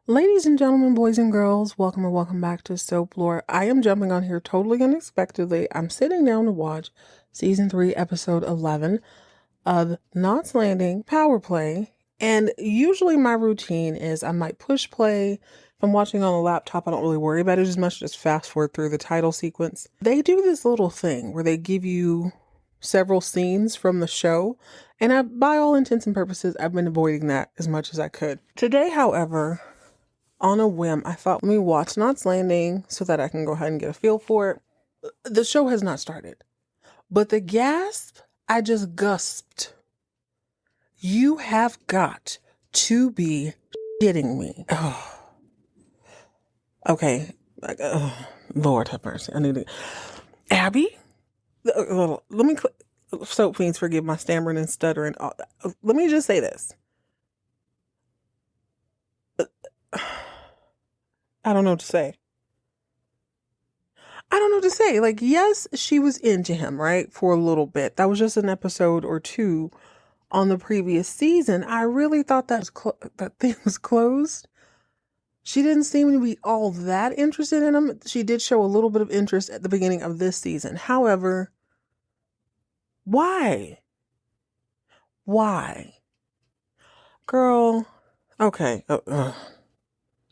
Ladies and gentlemen, boys and girls, welcome or welcome back to Soap Lore. I am jumping on here totally unexpectedly. I'm sitting down to watch season 3, episode 11 of Knots Landing Power Play. And usually my routine is I might push play. If I'm watching on the laptop, I don't really worry about it as much, just fast forward through the title sequence. They do this little thing where they give you several scenes from the show. And by all intents and purposes, I've been avoiding that as much as I could. Today, however, on a whim, I thought, let me watch Knots Landing so that I can go ahead and get a feel for it. The show has not started, but the gasp, I just gasped. You have got to be shitting me. Oh. Okay. Lord have mercy. I need to. Abby? Let me. Soap fiends, forgive my stammering and stuttering. Let me just say this. I don't know what to say. Like, yes, she was into him, right? For a little bit. That was just an episode or two on the previous season. I really thought that thing was closed. She didn't seem to be all that interested in him. She did show a little bit of interest at the beginning of this season. However, why? Why? Girl, okay.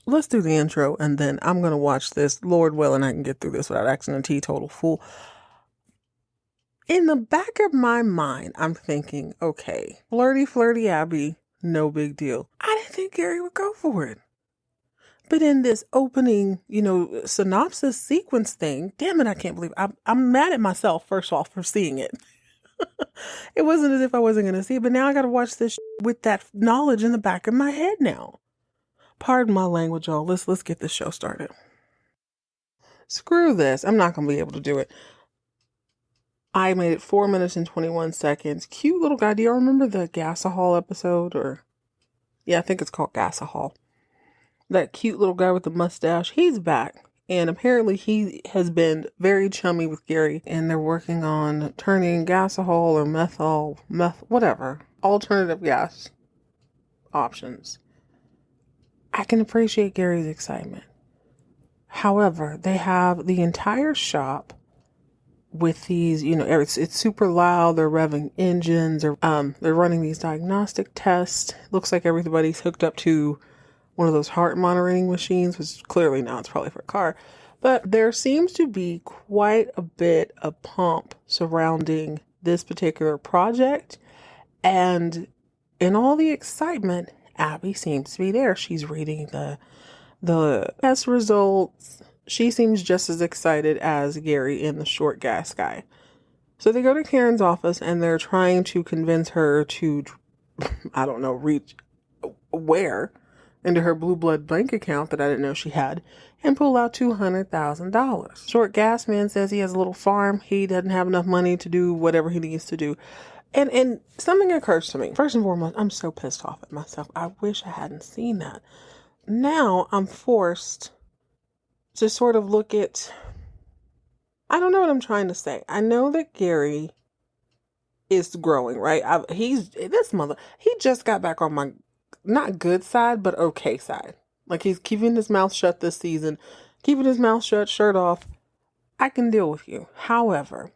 Let's do the intro and then I'm going to watch this. Lord willing, I can get through this without acting a teetotal fool. In the back of my mind, I'm thinking, okay, flirty Abby, no big deal. I didn't think Gary would go for it. But in this opening, synopsis sequence thing, damn it, I can't believe I'm mad at myself, first off, for seeing it. It wasn't as if I wasn't going to see it, but now I got to watch this with that knowledge in the back of my head now. Pardon my language, y'all. Let's get this show started. Screw this. I'm not going to be able to do it. I made it 4 minutes and 21 seconds. Cute little guy. Do you remember the Gasahol episode? Yeah, I think it's called Gasahol. That cute little guy with the mustache. He's back. And apparently he has been very chummy with Gary. And they're working on turning Gasahol or whatever. Alternative gas options. I can appreciate Gary's excitement. However, they have the entire shop with these, it's super loud. They're revving engines, or they're running these diagnostic tests. Looks like everybody's hooked up to one of those heart monitoring machines, which clearly now it's probably for a car. But there seems to be quite a bit of pomp surrounding this particular project. And in all the excitement, Abby seems to be there. She's reading the test results. She seems just as excited as Gary in the short gas guy. So they go to Karen's office and they're trying to convince her to, I don't know, reach where into her blue blood bank account that I didn't know she had and pull out $200,000. Short gas man says he has a little farm. He doesn't have enough money to do whatever he needs to do. And something occurs to me. First and foremost, I'm so pissed off at myself. I wish I hadn't seen that. Now I'm forced to sort of look at, I don't know what I'm trying to say. I know that Gary is growing, right? He just got back on my, not good side, but okay side. Like, he's keeping his mouth shut this season, keeping his mouth shut, shirt off. I can deal with you. However,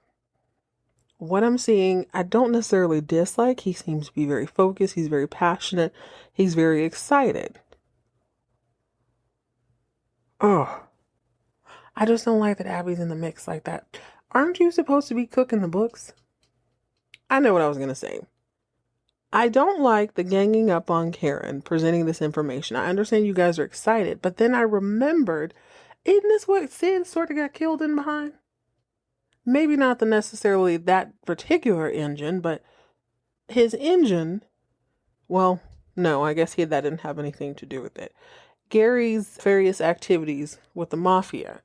what I'm seeing, I don't necessarily dislike. He seems to be very focused. He's very passionate. He's very excited. Oh, I just don't like that Abby's in the mix like that. Aren't you supposed to be cooking the books? I know what I was going to say. I don't like the ganging up on Karen, presenting this information. I understand you guys are excited, but then I remembered, isn't this what Sid sort of got killed in behind? Maybe not necessarily that particular engine, but his engine, well, no, I guess that didn't have anything to do with it. Gary's various activities with the mafia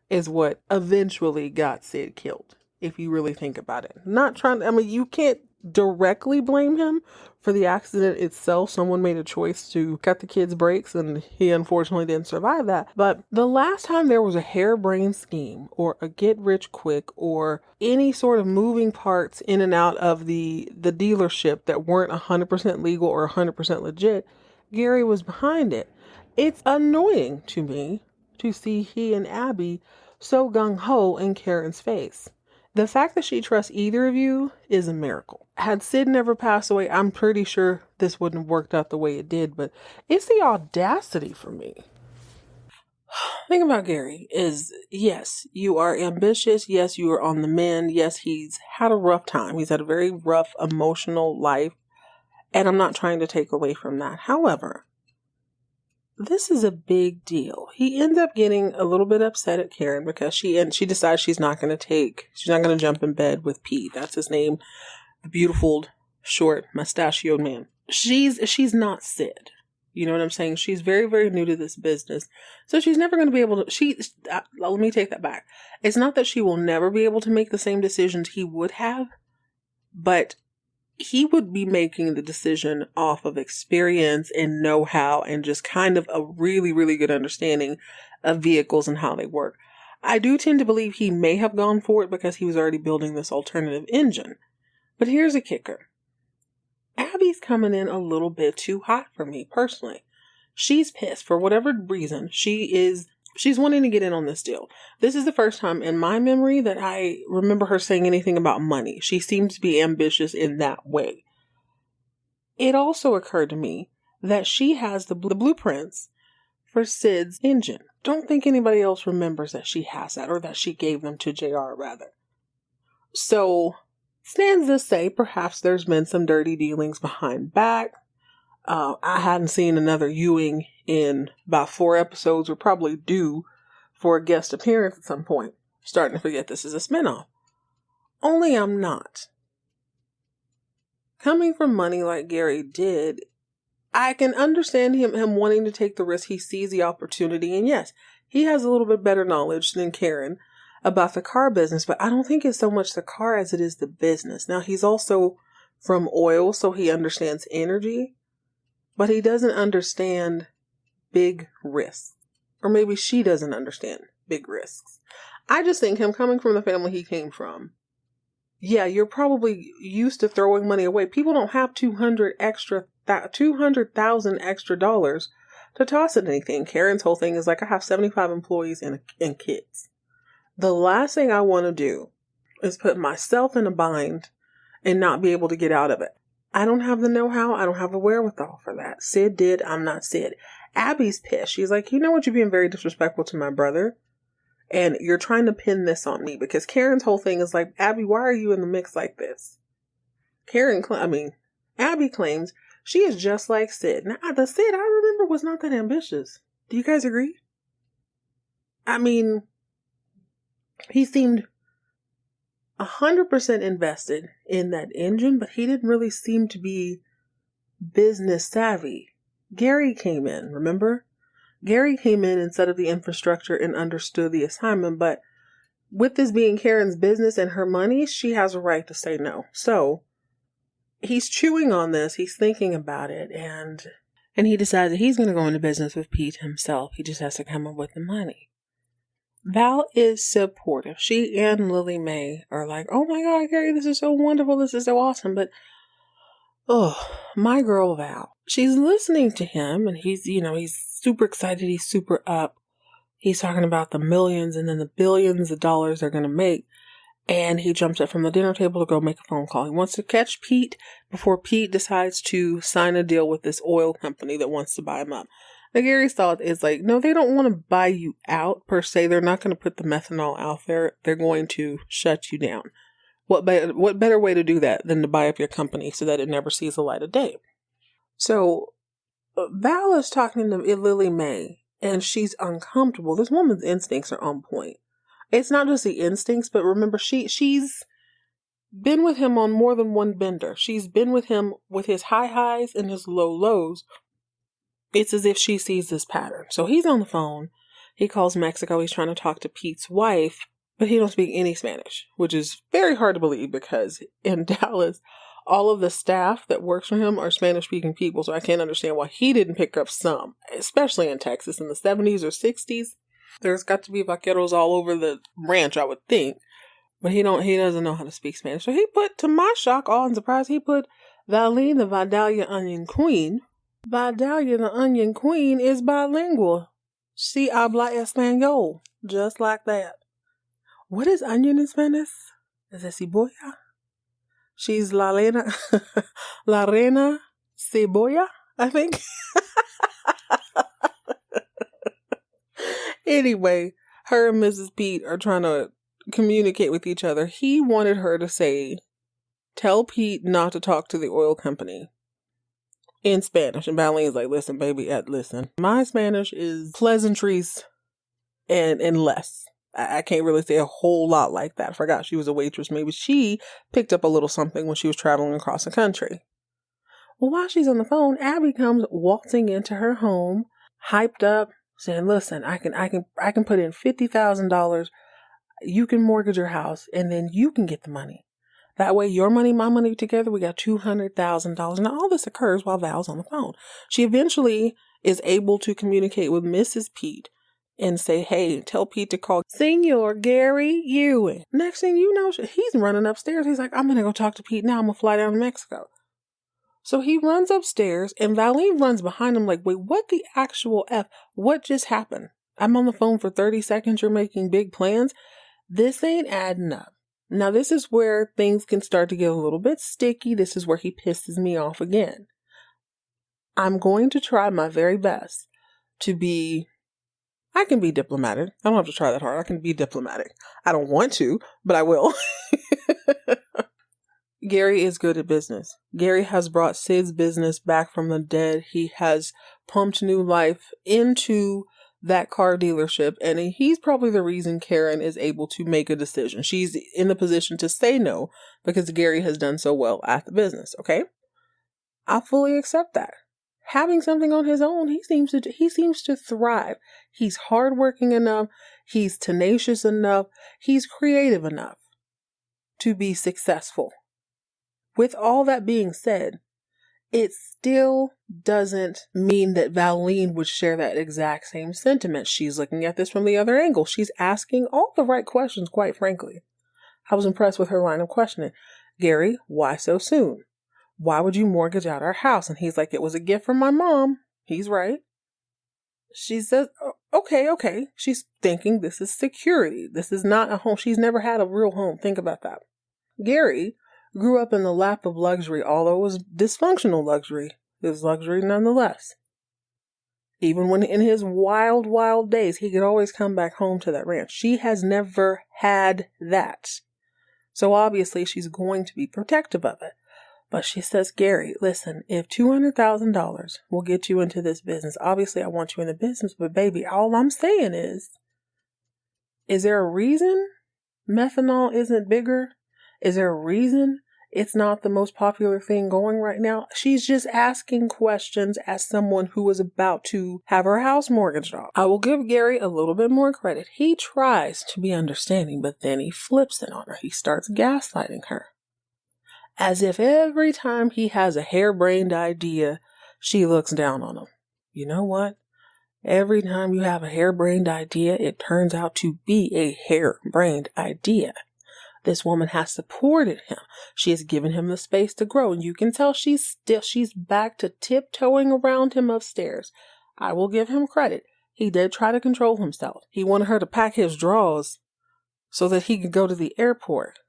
is what eventually got Sid killed, if you really think about it. You can't directly blame him for the accident itself. Someone made a choice to cut the kid's brakes and he unfortunately didn't survive that. But the last time there was a harebrained scheme or a get rich quick or any sort of moving parts in and out of the dealership that weren't 100% legal or 100% legit, Gary was behind it. It's annoying to me to see he and Abby so gung-ho in Karen's face. The fact that she trusts either of you is a miracle. Had Sid never passed away, I'm pretty sure this wouldn't have worked out the way it did, but it's the audacity for me. Thing about Gary is, yes, you are ambitious. Yes, you are on the mend. Yes, he's had a rough time. He's had a very rough emotional life. And I'm not trying to take away from that. However, this is a big deal. He ends up getting a little bit upset at Karen because she decides she's not going to jump in bed with Pete. That's his name. The beautiful, short, mustachioed man. She's not Sid. You know what I'm saying? She's very, very new to this business. So she's never going to be able to, let me take that back. It's not that she will never be able to make the same decisions he would have, but he would be making the decision off of experience and know-how and just kind of a really, really good understanding of vehicles and how they work. I do tend to believe he may have gone for it because he was already building this alternative engine. But here's a kicker. Abby's coming in a little bit too hot for me personally. She's pissed for whatever reason. She's wanting to get in on this deal. This is the first time in my memory that I remember her saying anything about money. She seems to be ambitious in that way. It also occurred to me that she has the blueprints for Sid's engine. Don't think anybody else remembers that she has that, or that she gave them to JR rather. So, stands to say perhaps there's been some dirty dealings behind back. I hadn't seen another Ewing in about 4 episodes. We're probably due for a guest appearance at some point. Starting to forget this is a spinoff. Only I'm not. Coming from money like Gary did, I can understand him wanting to take the risk. He sees the opportunity. And yes, he has a little bit better knowledge than Karen about the car business. But I don't think it's so much the car as it is the business. Now, he's also from oil, so he understands energy. But he doesn't understand big risks. Or maybe she doesn't understand big risks. I just think him coming from the family he came from. Yeah, you're probably used to throwing money away. People don't have $200,000 extra dollars to toss at anything. Karen's whole thing is like, I have 75 employees and kids. The last thing I want to do is put myself in a bind and not be able to get out of it. I don't have the know-how. I don't have the wherewithal for that. Sid did. I'm not Sid. Abby's pissed. She's like, you know what? You're being very disrespectful to my brother. And you're trying to pin this on me. Because Karen's whole thing is like, Abby, why are you in the mix like this? Abby claims she is just like Sid. Now, the Sid I remember was not that ambitious. Do you guys agree? I mean, he seemed 100% invested in that engine, but he didn't really seem to be business savvy. Gary came in, remember? Gary came in and set up the infrastructure and understood the assignment, but with this being Karen's business and her money, she has a right to say no. So he's chewing on this, he's thinking about it, and he decides that he's going to go into business with Pete himself. He just has to come up with the money. Val is supportive. She and Lily Mae are like, oh my God, Gary, this is so wonderful. This is so awesome. But, my girl Val, she's listening to him and he's super excited. He's super up. He's talking about the millions and then the billions of dollars they're going to make. And he jumps up from the dinner table to go make a phone call. He wants to catch Pete before Pete decides to sign a deal with this oil company that wants to buy him up. Now, Gary's thought is like, no, they don't want to buy you out per se. They're not going to put the methanol out there. They're going to shut you down. What better way to do that than to buy up your company so that it never sees the light of day? So Val is talking to Lily Mae and she's uncomfortable. This woman's instincts are on point. It's not just the instincts, but remember, she's been with him on more than one bender. She's been with him with his high highs and his low lows. It's as if she sees this pattern. So he's on the phone. He calls Mexico. He's trying to talk to Pete's wife, but he don't speak any Spanish, which is very hard to believe because in Dallas, all of the staff that works for him are Spanish-speaking people. So I can't understand why he didn't pick up some, especially in Texas in the 70s or 60s. There's got to be vaqueros all over the ranch, I would think. But he doesn't know how to speak Spanish. So he put, to my shock, awe, and surprise, he put Valene, the Vidalia Onion Queen, Vidalia, the Onion Queen, is bilingual. She habla español, just like that. What is onion in Spanish? Is it cebolla? She's la reina, la reina cebolla, I think. Anyway, her and Mrs. Pete are trying to communicate with each other. He wanted her to say, tell Pete not to talk to the oil company in Spanish. And Valene's like, listen, baby, listen. My Spanish is pleasantries and less. I can't really say a whole lot like that. I forgot she was a waitress. Maybe she picked up a little something when she was traveling across the country. Well, while she's on the phone, Abby comes waltzing into her home, hyped up, saying, listen, I can put in $50,000. You can mortgage your house and then you can get the money. That way, your money, my money together, we got $200,000. Now, all this occurs while Val's on the phone. She eventually is able to communicate with Mrs. Pete and say, hey, tell Pete to call Senor Gary Ewing. Next thing you know, he's running upstairs. He's like, I'm going to go talk to Pete now. I'm going to fly down to Mexico. So he runs upstairs and Valene runs behind him like, wait, what the actual F? What just happened? I'm on the phone for 30 seconds. You're making big plans. This ain't adding up. Now, this is where things can start to get a little bit sticky. This is where he pisses me off again. I'm going to try my very best I can be diplomatic. I don't have to try that hard. I can be diplomatic. I don't want to, but I will. Gary is good at business. Gary has brought Sid's business back from the dead. He has pumped new life into that car dealership, and he's probably the reason Karen is able to make a decision. She's in the position to say no because Gary has done so well at the business, okay? I fully accept that. Having something on his own, he seems to thrive. He's hardworking enough, he's tenacious enough, he's creative enough to be successful. With all that being said, it still doesn't mean that Valene would share that exact same sentiment. She's looking at this from the other angle. She's asking all the right questions, quite frankly. I was impressed with her line of questioning. Gary, why so soon? Why would you mortgage out our house? And he's like, it was a gift from my mom. He's right. She says, okay. She's thinking this is security. This is not a home. She's never had a real home. Think about that. Gary grew up in the lap of luxury, although it was dysfunctional luxury. It was luxury nonetheless. Even when in his wild, wild days, he could always come back home to that ranch. She has never had that. So obviously she's going to be protective of it. But she says, Gary, listen, if $200,000 will get you into this business, obviously I want you in the business, but baby, all I'm saying is there a reason methanol isn't bigger? Is there a reason it's not the most popular thing going right now? She's just asking questions as someone who is about to have her house mortgaged off. I will give Gary a little bit more credit. He tries to be understanding, but then he flips it on her. He starts gaslighting her. As if every time he has a harebrained idea, she looks down on him. You know what? Every time you have a harebrained idea, it turns out to be a harebrained idea. This woman has supported him. She has given him the space to grow. And you can tell she's back to tiptoeing around him upstairs. I will give him credit. He did try to control himself. He wanted her to pack his drawers so that he could go to the airport.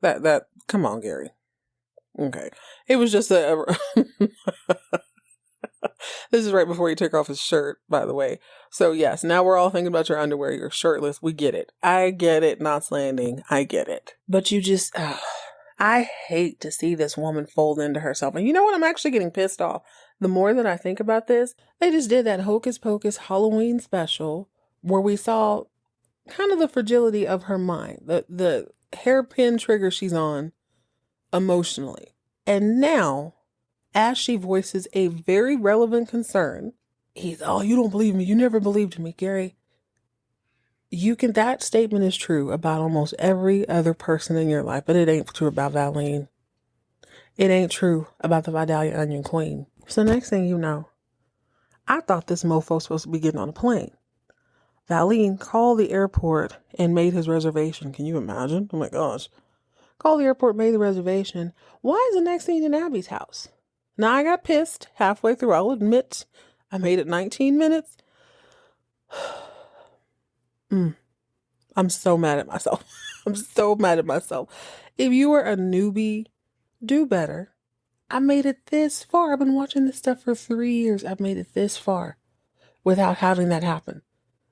Come on, Gary. Okay. It was just this is right before he took off his shirt, by the way. So yes, now we're all thinking about your underwear. You're shirtless. We get it. I get it. Knots Landing. I get it. But you just, I hate to see this woman fold into herself. And you know what? I'm actually getting pissed off. The more that I think about this, they just did that Hocus Pocus Halloween special where we saw kind of the fragility of her mind, the hairpin trigger she's on emotionally. And now, as she voices a very relevant concern, you don't believe me. You never believed me, Gary. That statement is true about almost every other person in your life, but it ain't true about Valene. It ain't true about the Vidalia Onion Queen. So next thing you know, I thought this mofo was supposed to be getting on a plane. Valene called the airport and made his reservation. Can you imagine? Oh my gosh. Called the airport, made the reservation. Why is the next scene in Abby's house? Now I got pissed halfway through. I'll admit I made it 19 minutes. I'm so mad at myself. I'm so mad at myself. If you were a newbie, do better. I made it this far. I've been watching this stuff for 3 years. I've made it this far without having that happen.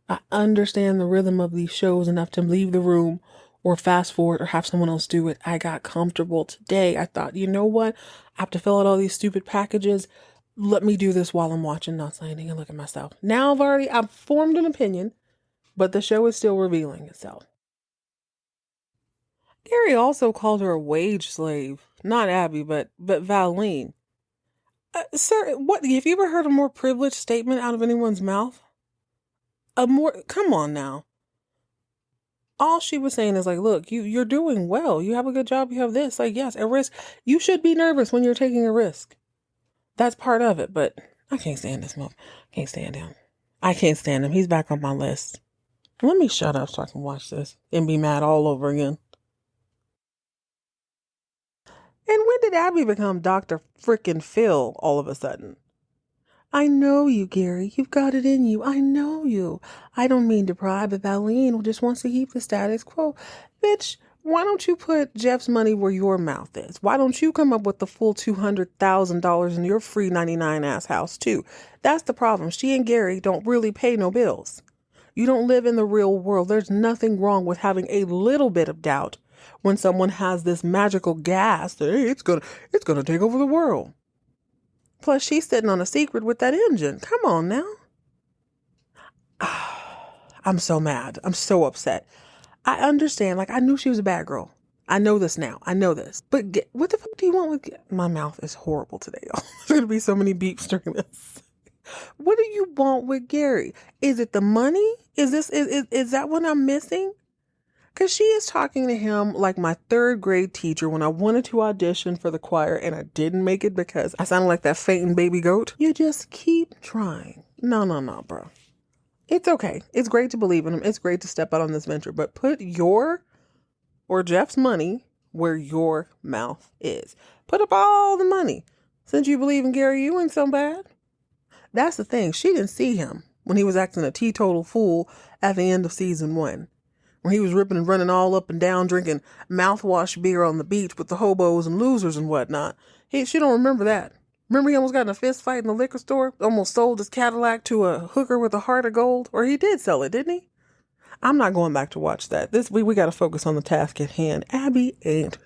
I understand the rhythm of these shows enough to leave the room or fast forward or have someone else do it. I got comfortable today. I thought, you know what? I have to fill out all these stupid packages. Let me do this while I'm watching, not saying anything, and look at myself. Now I've formed an opinion, but the show is still revealing itself. Gary also called her a wage slave. Not Abby, but Valene. Sir, what have you ever heard a more privileged statement out of anyone's mouth? Come on now. All she was saying is like, look, you're doing well. You have a good job. You have this. Like, yes, a risk. You should be nervous when you're taking a risk. That's part of it, but I can't stand this mother. Can't stand him. I can't stand him. He's back on my list. Let me shut up so I can watch this and be mad all over again. And when did Abby become Dr. Frickin' Phil all of a sudden? I know you, Gary. You've got it in you. I know you. I don't mean to pry, but Valene just wants to keep the status quo. Bitch, why don't you put Jeff's money where your mouth is? Why don't you come up with the full $200,000 in your free 99 ass house too? That's the problem. She and Gary don't really pay no bills. You don't live in the real world. There's nothing wrong with having a little bit of doubt when someone has this magical gas that, hey, it's gonna take over the world. Plus, she's sitting on a secret with that engine. Come on now. I'm so mad. I'm so upset. I understand. Like, I knew she was a bad girl. I know this now. I know this. But what the fuck do you want with... My mouth is horrible today, y'all. There's going to be so many beeps during this. What do you want with Gary? Is it the money? Is that what I'm missing? Because she is talking to him like my third grade teacher when I wanted to audition for the choir and I didn't make it because I sounded like that fainting baby goat. You just keep trying. No, bro. It's okay. It's great to believe in him. It's great to step out on this venture, but put your or Jeff's money where your mouth is. Put up all the money since you believe in Gary Ewing so bad. That's the thing. She didn't see him when he was acting a teetotal fool at the end of season 1. When he was ripping and running all up and down, drinking mouthwash beer on the beach with the hobos and losers and whatnot. She don't remember that. Remember he almost got in a fist fight in the liquor store? Almost sold his Cadillac to a hooker with a heart of gold? Or he did sell it, didn't he? I'm not going back to watch that. We got to focus on the task at hand. Abby ain't.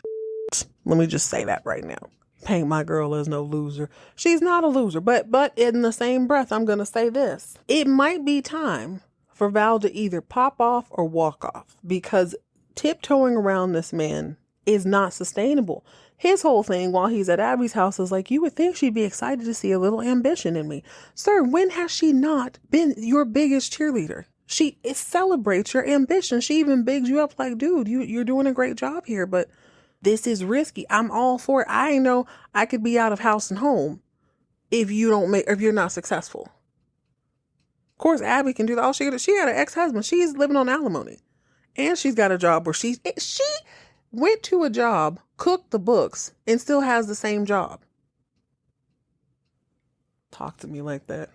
Let me just say that right now. Paint my girl as no loser. She's not a loser. But in the same breath, I'm going to say this. It might be time for Val to either pop off or walk off, because tiptoeing around this man is not sustainable. His whole thing while he's at Abby's house is like, you would think she'd be excited to see a little ambition in me. Sir, when has she not been your biggest cheerleader? She celebrates your ambition. She even bigs you up like, dude, you're doing a great job here, but this is risky. I'm all for it. I know I could be out of house and home if you're not successful. Of course, Abby can do that. She had an ex-husband. She's living on alimony. And she's got a job where she went to a job, cooked the books, and still has the same job. Talk to me like that.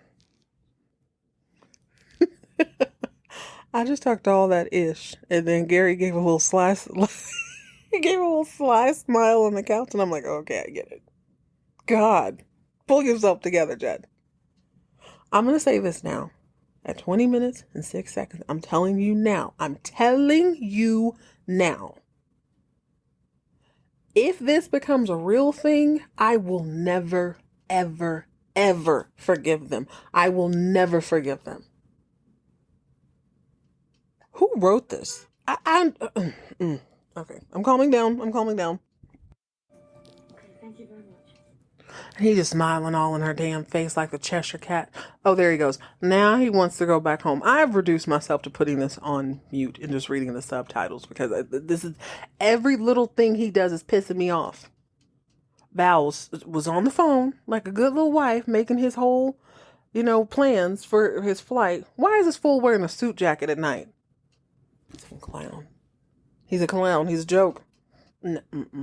I just talked all that ish. And then Gary gave a little sly, he gave a little sly smile on the couch. And I'm like, okay, I get it. God, pull yourself together, Jett. I'm going to say this now. At 20 minutes and 6 seconds, I'm telling you now. If this becomes a real thing, I will never, ever, ever forgive them. I will never forgive them. Who wrote this? Okay, I'm calming down. Thank you very much. He's just smiling all in her damn face like the Cheshire Cat. Oh, there he goes. Now he wants to go back home. I've reduced myself to putting this on mute and just reading the subtitles because this is every little thing he does is pissing me off. Val was on the phone like a good little wife making his whole, plans for his flight. Why is this fool wearing a suit jacket at night? He's a clown. He's a clown. He's a joke. You know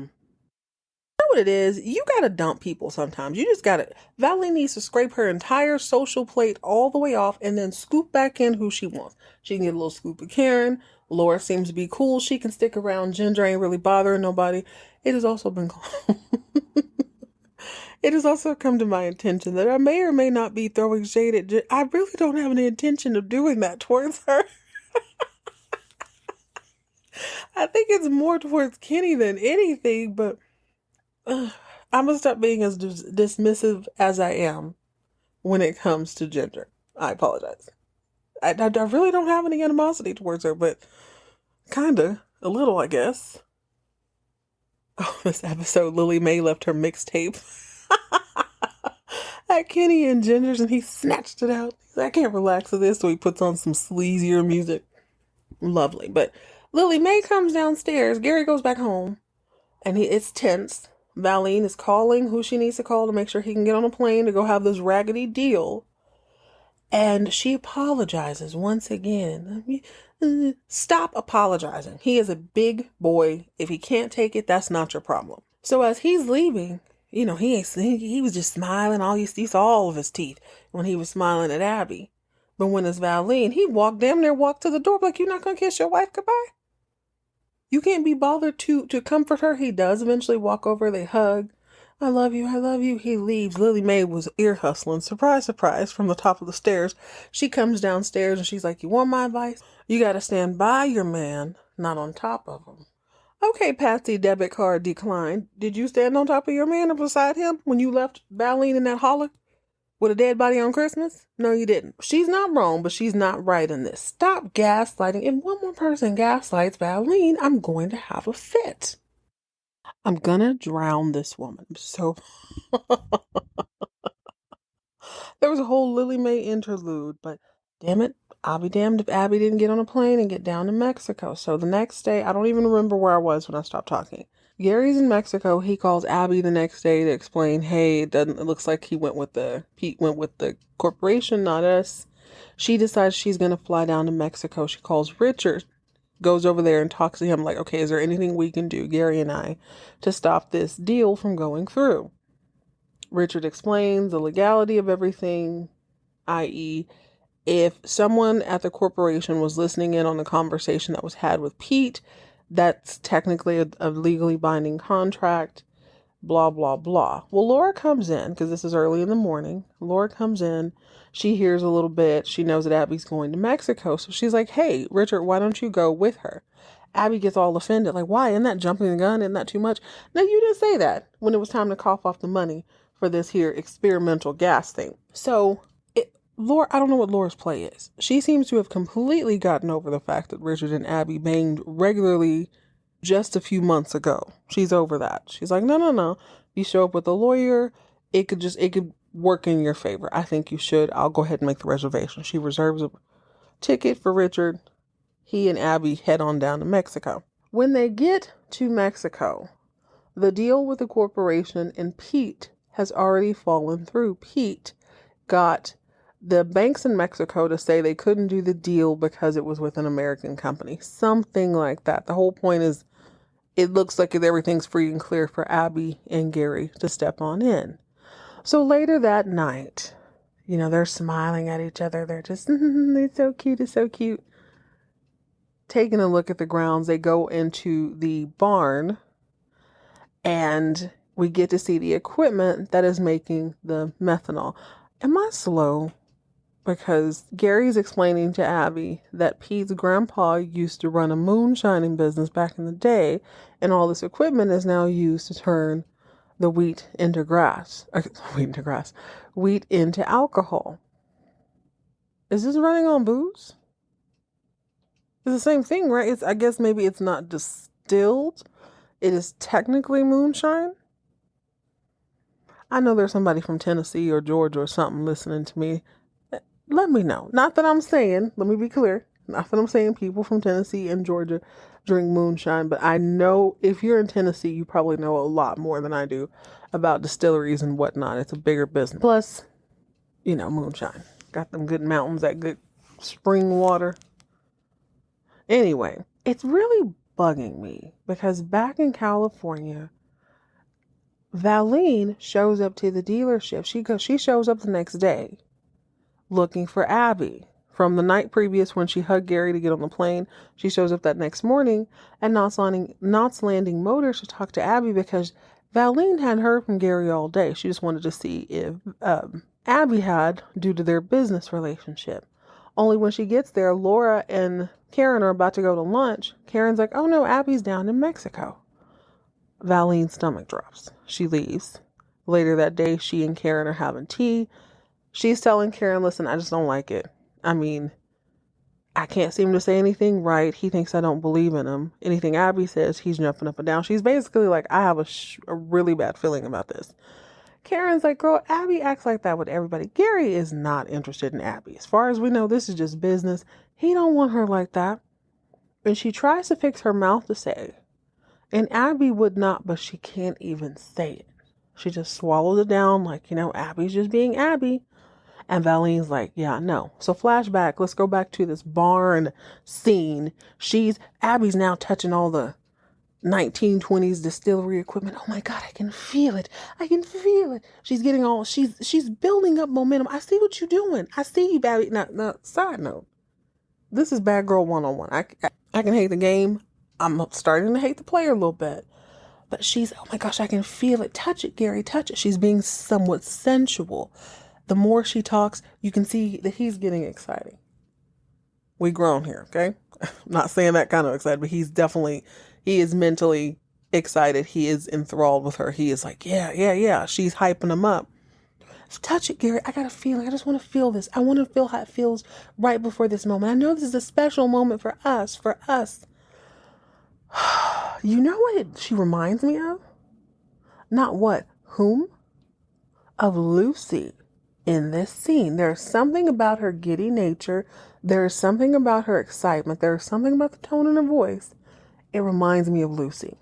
what it is? You gotta dump people sometimes. You just gotta. Valene needs to scrape her entire social plate all the way off and then scoop back in who she wants. She can get a little scoop of Karen. Laura seems to be cool. She can stick around. Ginger ain't really bothering nobody. It has also been. It has also come to my attention that I may or may not be throwing shade at. I really don't have any intention of doing that towards her. I think it's more towards Kenny than anything, but I'm gonna stop being as dismissive as I am when it comes to Ginger. I apologize. I really don't have any animosity towards her, but kinda, a little, I guess. Oh, this episode, Lily Mae left her mixtape at Kenny and Ginger's, and he snatched it out. He's like, I can't relax to this, so he puts on some sleazier music. Lovely, but Lily Mae comes downstairs. Gary goes back home, and it's tense. Valene is calling who she needs to call to make sure he can get on a plane to go have this raggedy deal. And she apologizes once again. Stop apologizing. He is a big boy. If he can't take it, that's not your problem. So as he's leaving, he was just smiling. You saw all of his teeth when he was smiling at Abby. But when it's Valene, he damn near walked to the door like, you're not going to kiss your wife goodbye? You can't be bothered to comfort her. He does eventually walk over. They hug. I love you. I love you. He leaves. Lily Mae was ear hustling. Surprise, surprise, from the top of the stairs. She comes downstairs and she's like, you want my advice? You got to stand by your man, not on top of him. Okay, Patsy, debit card declined. Did you stand on top of your man or beside him when you left Valene in that holler with a dead body on Christmas? No, you didn't. She's not wrong, but she's not right in this. Stop gaslighting. If one more person gaslights Valene, I'm going to have a fit. I'm gonna drown this woman. So there was a whole Lily Mae interlude, but damn it, I'll be damned if Abby didn't get on a plane and get down to Mexico. So the next day, I don't even remember where I was when I stopped talking. Gary's in Mexico. He calls Abby the next day to explain, hey, it looks like Pete went with the corporation, not us. She decides she's gonna fly down to Mexico. She calls Richard, goes over there and talks to him like, okay, is there anything we can do, Gary and I, to stop this deal from going through? Richard explains the legality of everything, i.e., if someone at the corporation was listening in on the conversation that was had with Pete, that's technically a legally binding contract, blah, blah, blah. Well, Laura comes in, because this is early in the morning. Laura comes in. She hears a little bit. She knows that Abby's going to Mexico. So she's like, hey, Richard, why don't you go with her? Abby gets all offended. Like, why? Isn't that jumping the gun? Isn't that too much? No, you didn't say that when it was time to cough off the money for this here experimental gas thing. So Laura, I don't know what Laura's play is. She seems to have completely gotten over the fact that Richard and Abby banged regularly just a few months ago. She's over that. She's like, no. You show up with a lawyer, it could work in your favor. I think you should. I'll go ahead and make the reservation. She reserves a ticket for Richard. He and Abby head on down to Mexico. When they get to Mexico, the deal with the corporation and Pete has already fallen through. Pete got the banks in Mexico to say they couldn't do the deal because it was with an American company. Something like that. The whole point is it looks like everything's free and clear for Abby and Gary to step on in. So later that night, they're smiling at each other. They're just, it's so cute. It's so cute. Taking a look at the grounds, they go into the barn and we get to see the equipment that is making the methanol. Am I slow? Because Gary's explaining to Abby that Pete's grandpa used to run a moonshining business back in the day, and all this equipment is now used to turn the wheat into alcohol. Is this running on booze? It's the same thing, right? I guess maybe it's not distilled. It is technically moonshine. I know there's somebody from Tennessee or Georgia or something listening to me. Let me know. Not that I'm saying, let me be clear, not that I'm saying people from Tennessee and Georgia drink moonshine, but I know if you're in Tennessee, you probably know a lot more than I do about distilleries and whatnot. It's a bigger business. Plus, moonshine. Got them good mountains, that good spring water. Anyway, it's really bugging me because back in California, Valene shows up to the dealership. She shows up the next day looking for Abby. From the night previous when she hugged Gary to get on the plane, she shows up that next morning at Knott's Landing Motors to talk to Abby because Valene hadn't heard from Gary all day. She just wanted to see if Abby had, due to their business relationship. Only when she gets there, Laura and Karen are about to go to lunch. Karen's like, oh no, Abby's down in Mexico. Valene's stomach drops. She leaves. Later that day, she and Karen are having tea. She's telling Karen, listen, I just don't like it. I mean, I can't seem to say anything right. He thinks I don't believe in him. Anything Abby says, he's jumping up and down. She's basically like, I have a really bad feeling about this. Karen's like, girl, Abby acts like that with everybody. Gary is not interested in Abby. As far as we know, this is just business. He don't want her like that. And she tries to fix her mouth to say, and Abby would not, but she can't even say it. She just swallows it down like, Abby's just being Abby. And Valene's like, yeah, no. So flashback, let's go back to this barn scene. Abby's now touching all the 1920s distillery equipment. Oh my God, I can feel it. I can feel it. She's building up momentum. I see what you're doing. I see you, Abby. Now, side note, this is Bad Girl 101. I can hate the game. I'm starting to hate the player a little bit. But oh my gosh, I can feel it. Touch it, Gary, touch it. She's being somewhat sensual. The more she talks, you can see that he's getting exciting. We grown here, okay? I'm not saying that kind of excited, but he is mentally excited. He is enthralled with her. He is like, yeah. She's hyping him up. Touch it, Gary. I got a feeling. I just want to feel this. I want to feel how it feels right before this moment. I know this is a special moment for us. You know what she reminds me of? Not what? Whom? Of Lucy. In this scene, there's something about her giddy nature. There's something about her excitement. There's something about the tone in her voice. It reminds me of Lucy.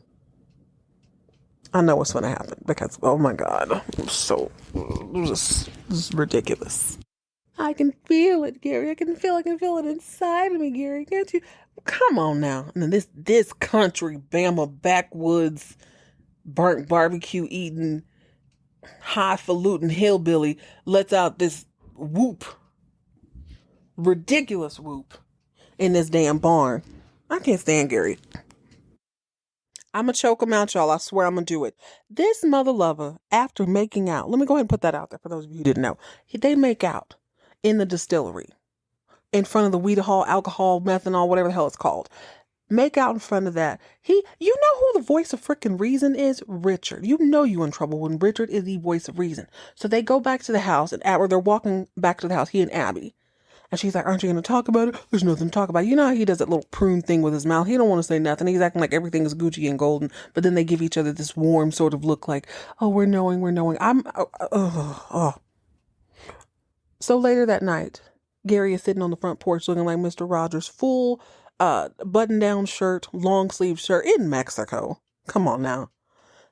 I know what's going to happen because, oh my God, this is ridiculous. I can feel it, Gary. I can feel it inside of me, Gary. Can't you? Come on now. And then this country, Bama backwoods, burnt barbecue eating, highfalutin hillbilly lets out this whoop, ridiculous whoop in this damn barn. I can't stand Gary. I'm going to choke him out, y'all. I swear I'm going to do it. This mother lover, after making out, let me go ahead and put that out there for those of you who didn't know. They make out in the distillery in front of the weed hall, alcohol, methanol, whatever the hell it's called. Make out in front of that. You know who the voice of frickin' reason is? Richard. You know you in trouble when Richard is the voice of reason. So they go back to the house, or they're walking back to the house, he and Abby. And she's like, aren't you going to talk about it? There's nothing to talk about. You know how he does that little prune thing with his mouth? He don't want to say nothing. He's acting like everything is Gucci and golden. But then they give each other this warm sort of look like, oh, we're knowing. So later that night, Gary is sitting on the front porch looking like Mr. Rogers, full button-down shirt, long-sleeve shirt in Mexico. Come on now.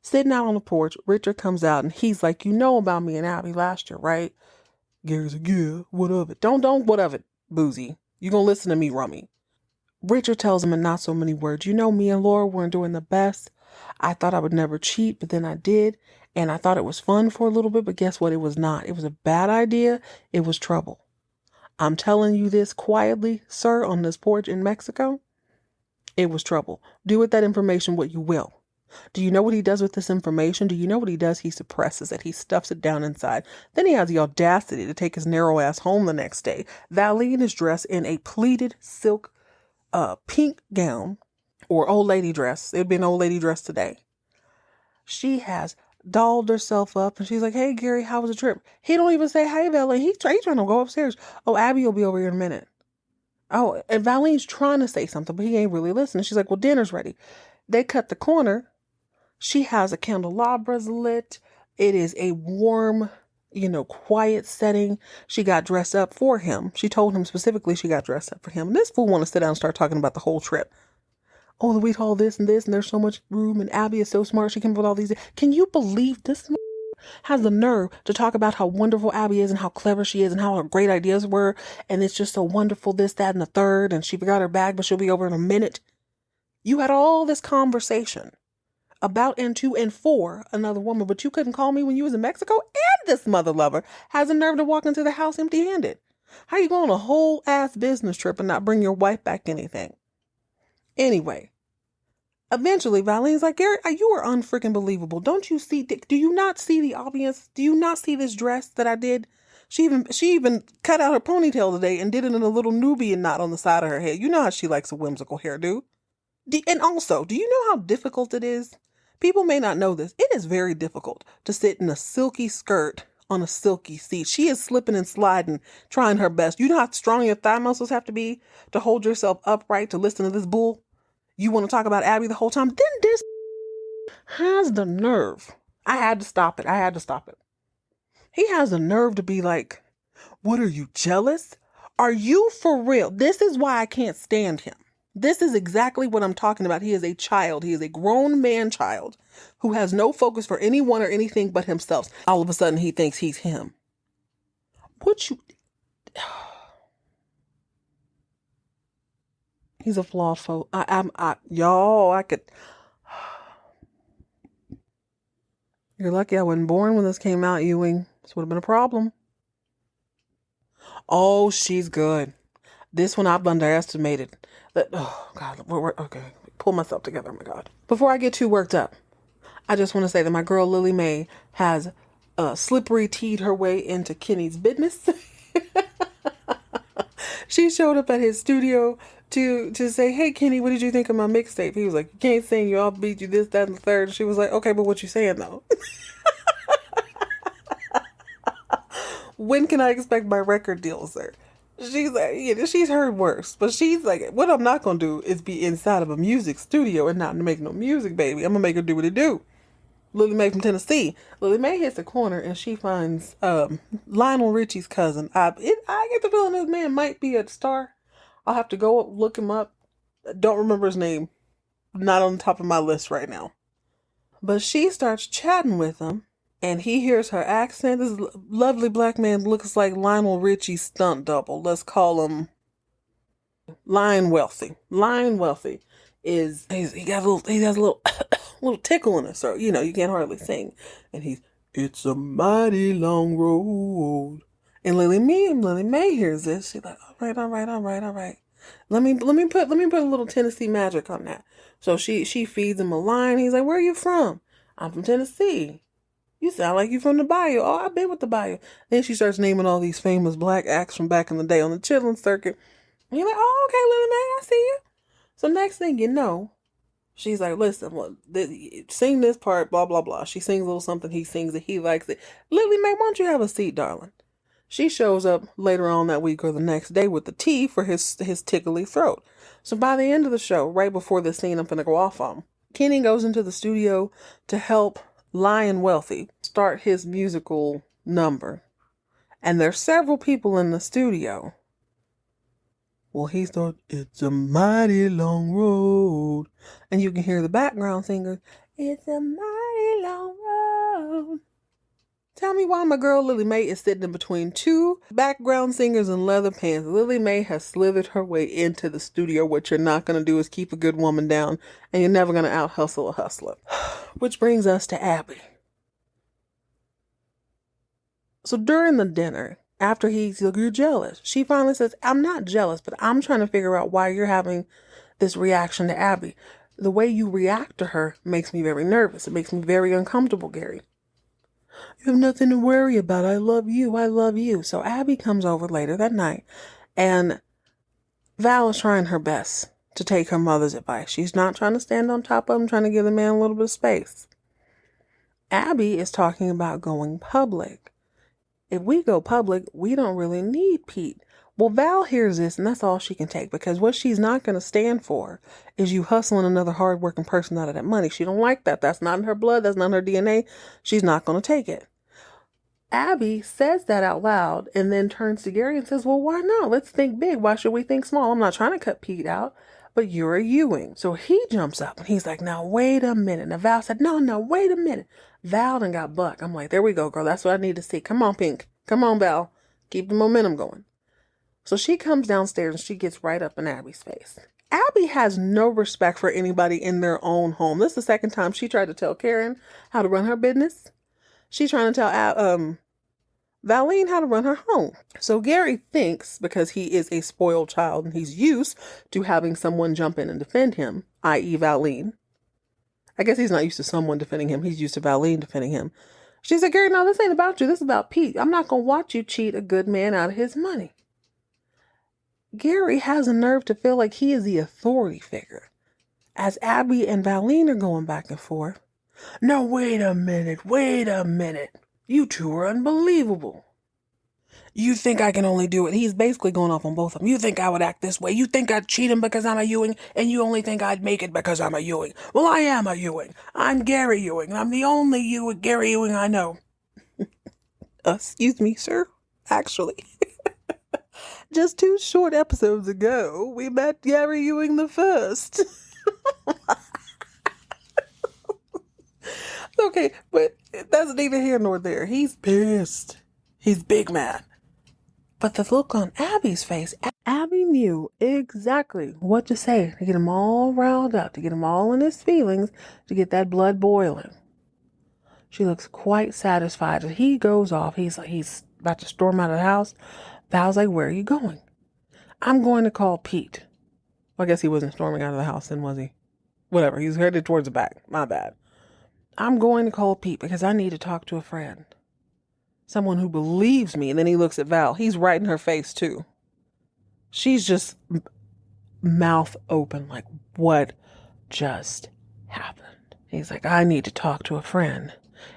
Sitting out on the porch, Richard comes out and he's like, you know about me and Abby last year, right? Gary's like, yeah, what of it? Don't what of it, Boozy. You gonna listen to me, Rummy. Richard tells him in not so many words, you know, me and Laura weren't doing the best. I thought I would never cheat, but then I did. And I thought it was fun for a little bit, but guess what? It was not. It was a bad idea. It was trouble. I'm telling you this quietly, sir, on this porch in Mexico. It was trouble. Do with that information what you will. Do you know what he does with this information? Do you know what he does? He suppresses it. He stuffs it down inside. Then he has the audacity to take his narrow ass home the next day. Valene is dressed in a pleated silk pink gown or old lady dress. It would be an old lady dress today. She has dolled herself up and she's like, hey, Gary, how was the trip? He don't even say, hey, Valene. He's trying to go upstairs. Oh, Abby will be over here in a minute. Oh, and Valene's trying to say something, but he ain't really listening. She's like, well, dinner's ready. They cut the corner. She has a candelabra's lit. It is a warm, quiet setting. She got dressed up for him. She told him specifically she got dressed up for him. And this fool want to sit down and start talking about the whole trip. Oh, the weed hall, this, and there's so much room, and Abby is so smart. She came up with all these. Can you believe this has the nerve to talk about how wonderful Abby is and how clever she is and how her great ideas were, and it's just so wonderful, this, that, and the third, and she forgot her bag, but she'll be over in a minute. You had all this conversation about and to and for another woman, but you couldn't call me when you was in Mexico? And this mother lover has a nerve to walk into the house empty-handed. How you go on a whole ass business trip and not bring your wife back anything? Anyway, eventually Valene's like, Gary, you are unfreaking believable. Don't you see? Do you not see the obvious? Do you not see this dress that I did? She even cut out her ponytail today and did it in a little Nubian knot on the side of her head. You know how she likes a whimsical hairdo. And also, do you know how difficult it is? People may not know this. It is very difficult to sit in a silky skirt on a silky seat. She is slipping and sliding, trying her best. You know how strong your thigh muscles have to be to hold yourself upright to listen to this bull? You want to talk about Abby the whole time? Then this has the nerve. I had to stop it. He has the nerve to be like, what are you, jealous? Are you for real? This is why I can't stand him. This is exactly what I'm talking about. He is a child. He is a grown man child who has no focus for anyone or anything but himself. All of a sudden, he thinks he's him. He's a flawed folk. I could. You're lucky I wasn't born when this came out, Ewing. This would have been a problem. Oh, she's good. This one I've underestimated. Oh, God. Okay. Pull myself together. Oh, my God. Before I get too worked up, I just want to say that my girl Lily Mae has slippery teed her way into Kenny's business. She showed up at his studio to say, hey, Kenny, what did you think of my mixtape? He was like, you can't sing, you all beat you this, that, and the third. She was like, okay, but what you saying, though? When can I expect my record deal, sir? She's like, yeah, she's heard worse. But she's like, what I'm not going to do is be inside of a music studio and not make no music, baby. I'm going to make her do what it do. Lily Mae from Tennessee. Lily Mae hits the corner and she finds Lionel Richie's cousin. I get the feeling this man might be a star. I'll have to go look him up. Don't remember his name. Not on the top of my list right now. But she starts chatting with him. And he hears her accent. This lovely black man looks like Lionel Richie's stunt double. Let's call him Lion Wealthy. Lion Wealthy he has a little little tickle in his throat. You know, you can't hardly sing. And it's a mighty long road. And Lily Mae hears this. She's like, all right. Let me put a little Tennessee magic on that. So she feeds him a line. He's like, where are you from? I'm from Tennessee. You sound like you from the Bayou. Oh, I've been with the Bayou. Then she starts naming all these famous black acts from back in the day on the chitlin circuit. And you're like, oh, okay, Lily Mae, I see you. So next thing you know, she's like, listen, sing this part, blah, blah, blah. She sings a little something, he sings it, he likes it. Lily Mae, why don't you have a seat, darling? She shows up later on that week or the next day with the tea for his tickly throat. So by the end of the show, right before this scene I'm finna go off on, Kenny goes into the studio to help Lion Wealthy start his musical number. And there's several people in the studio. Well, he starts, it's a mighty long road. And you can hear the background singers, it's a mighty long road. Tell me why my girl Lily Mae is sitting in between two background singers in leather pants. Lily Mae has slithered her way into the studio. What you're not going to do is keep a good woman down, and you're never going to out-hustle a hustler. Which brings us to Abby. So during the dinner, after he's like, you're jealous, she finally says, I'm not jealous, but I'm trying to figure out why you're having this reaction to Abby. The way you react to her makes me very nervous. It makes me very uncomfortable, Gary. You have nothing to worry about. I love you. So Abby comes over later that night, and Val is trying her best to take her mother's advice. She's not trying to stand on top of him, trying to give the man a little bit of space. Abby is talking about going public. If we go public, we don't really need Pete. Well, Val hears this, and that's all she can take, because what she's not going to stand for is you hustling another hardworking person out of that money. She don't like that. That's not in her blood. That's not in her DNA. She's not going to take it. Abby says that out loud and then turns to Gary and says, well, why not? Let's think big. Why should we think small? I'm not trying to cut Pete out, but you're a Ewing. So he jumps up and he's like, now, wait a minute. Now, Val said, no, wait a minute. Val done got buck. I'm like, there we go, girl. That's what I need to see. Come on, Pink. Come on, Val. Keep the momentum going. So she comes downstairs and she gets right up in Abby's face. Abby has no respect for anybody in their own home. This is the second time she tried to tell Karen how to run her business. She's trying to tell Valene how to run her home. So Gary thinks, because he is a spoiled child and he's used to having someone jump in and defend him, i.e. Valene. I guess he's not used to someone defending him. He's used to Valene defending him. She said, Gary, no, this ain't about you. This is about Pete. I'm not going to watch you cheat a good man out of his money. Gary has a nerve to feel like he is the authority figure. As Abby and Valene are going back and forth. No, wait a minute. You two are unbelievable. You think I can only do it? He's basically going off on both of them. You think I would act this way? You think I'd cheat him because I'm a Ewing? And you only think I'd make it because I'm a Ewing? Well, I am a Ewing. I'm Gary Ewing. And I'm the only Gary Ewing I know. Excuse me, sir. Actually, just 2 short episodes ago, we met Gary Ewing the first. Okay, but that's neither here nor there. He's pissed. He's big mad. But the look on Abby's face, Abby knew exactly what to say to get him all riled up, to get him all in his feelings, to get that blood boiling. She looks quite satisfied. As he goes off, he's about to storm out of the house. Val's like, where are you going? I'm going to call Pete. Well, I guess he wasn't storming out of the house then, was he? Whatever, he's headed towards the back. My bad. I'm going to call Pete because I need to talk to a friend. Someone who believes me. And then he looks at Val. He's right in her face, too. She's just mouth open, like, what just happened? He's like, I need to talk to a friend.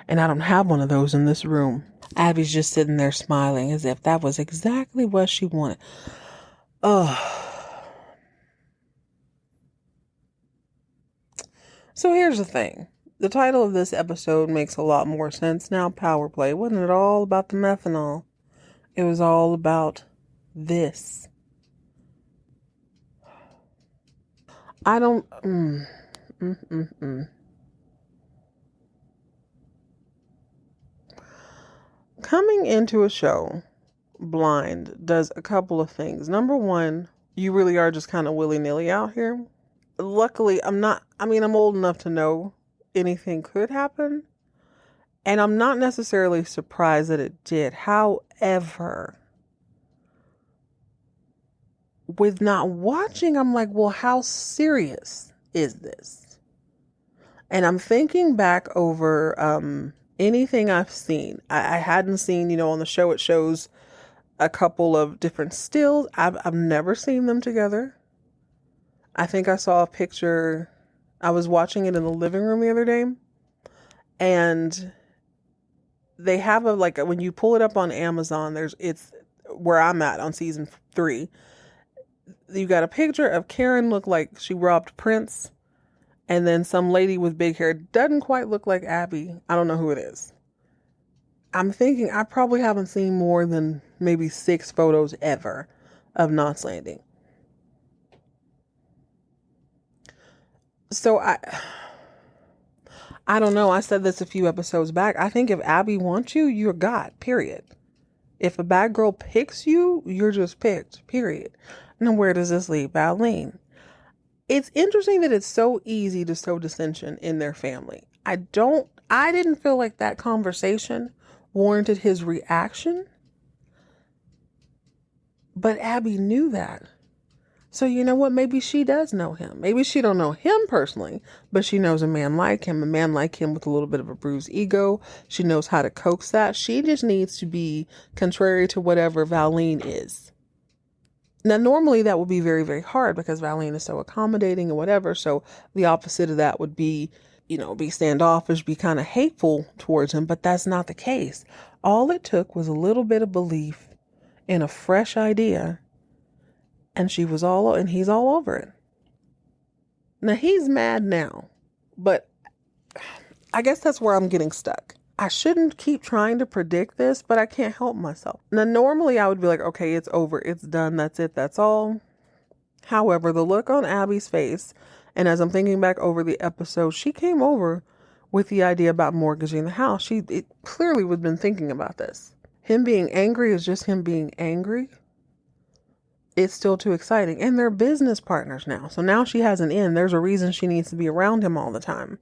And I don't have one of those in this room. Abby's just sitting there smiling as if that was exactly what she wanted. Oh. So here's the thing. The title of this episode makes a lot more sense now. Power play. Wasn't it all about the methanol? It was all about this. I don't... Coming into a show blind does a couple of things. Number one, you really are just kind of willy-nilly out here. Luckily, I'm old enough to know anything could happen. And I'm not necessarily surprised that it did. However, with not watching, I'm like, well, how serious is this? And I'm thinking back over anything I've seen. I hadn't seen, on the show, it shows a couple of different stills. I've never seen them together. I think I saw a picture. I was watching it in the living room the other day, and they have when you pull it up on Amazon, it's where I'm at on season 3. You got a picture of Karen look like she robbed Prince, and then some lady with big hair doesn't quite look like Abby. I don't know who it is. I'm thinking I probably haven't seen more than maybe 6 photos ever of Knots Landing. So I don't know. I said this a few episodes back. I think if Abby wants you, you're got, period. If a bad girl picks you, you're just picked, period. Now, where does this leave Valene? It's interesting that it's so easy to sow dissension in their family. I didn't feel like that conversation warranted his reaction. But Abby knew that. So you know what? Maybe she does know him. Maybe she don't know him personally, but she knows a man like him with a little bit of a bruised ego. She knows how to coax that. She just needs to be contrary to whatever Valene is. Now, normally that would be very, very hard because Valene is so accommodating and whatever. So the opposite of that would be, be standoffish, be kind of hateful towards him. But that's not the case. All it took was a little bit of belief in a fresh idea. And he's all over it. Now, he's mad now, but I guess that's where I'm getting stuck. I shouldn't keep trying to predict this, but I can't help myself. Now, normally I would be like, okay, it's over. It's done. That's it. That's all. However, the look on Abby's face, and as I'm thinking back over the episode, she came over with the idea about mortgaging the house. It clearly was been thinking about this. Him being angry is just him being angry. it's still too exciting. And they're business partners now. So now she has an in. There's a reason she needs to be around him all the time.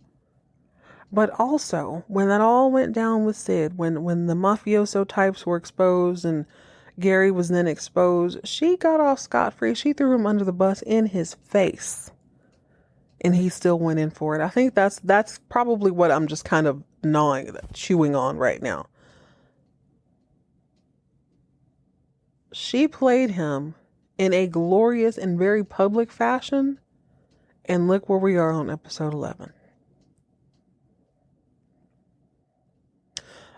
But also, when that all went down with Sid, when the mafioso types were exposed and Gary was then exposed, she got off scot-free. She threw him under the bus in his face. And he still went in for it. I think that's probably what I'm just kind of chewing on right now. She played him in a glorious and very public fashion. And look where we are on episode 11.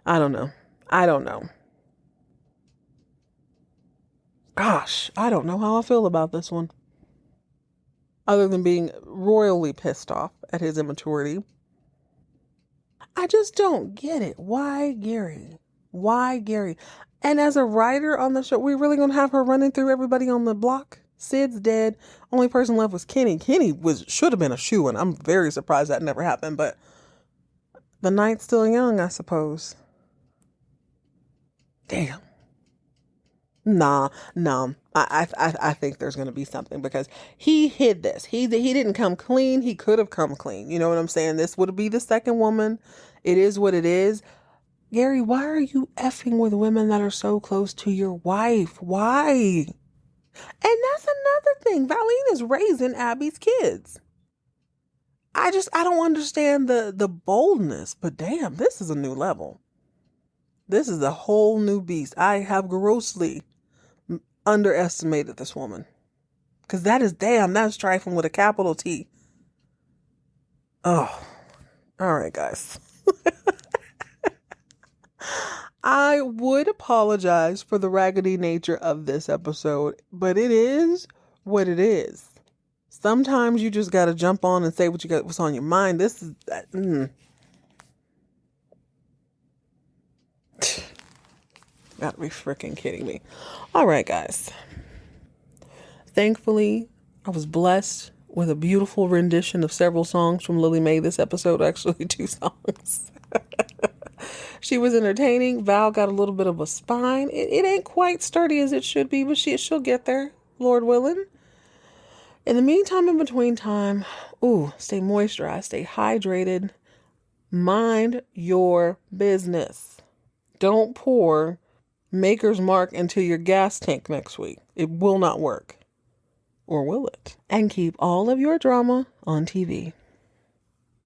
I don't know. Gosh, I don't know how I feel about this one. Other than being royally pissed off at his immaturity. I just don't get it. Why Gary? Why Gary? And as a writer on the show, we really gonna have her running through everybody on the block? Sid's dead. Only person left was Kenny. Kenny should have been a shoo-in. I'm very surprised that never happened, but the night's still young, I suppose. Damn. Nah. I think there's going to be something because he hid this. He didn't come clean. He could have come clean. You know what I'm saying? This would be the second woman. It is what it is. Gary, why are you effing with women that are so close to your wife? Why? And that's another thing. Valene is raising Abby's kids. I don't understand the boldness, but damn, this is a new level. This is a whole new beast. I have grossly underestimated this woman. Because that's trifling with a capital T. Oh, all right, guys. I would apologize for the raggedy nature of this episode, but it is what it is. Sometimes you just got to jump on and say what's on your mind. This is Gotta be freaking kidding me. All right, guys. Thankfully, I was blessed with a beautiful rendition of several songs from Lily Mae this episode. Actually, 2 songs. She was entertaining. Val got a little bit of a spine. It ain't quite sturdy as it should be, but she'll get there, Lord willing. In the meantime, in between time, stay moisturized, stay hydrated. Mind your business. Don't pour Maker's Mark into your gas tank next week. It will not work. Or will it? And keep all of your drama on TV.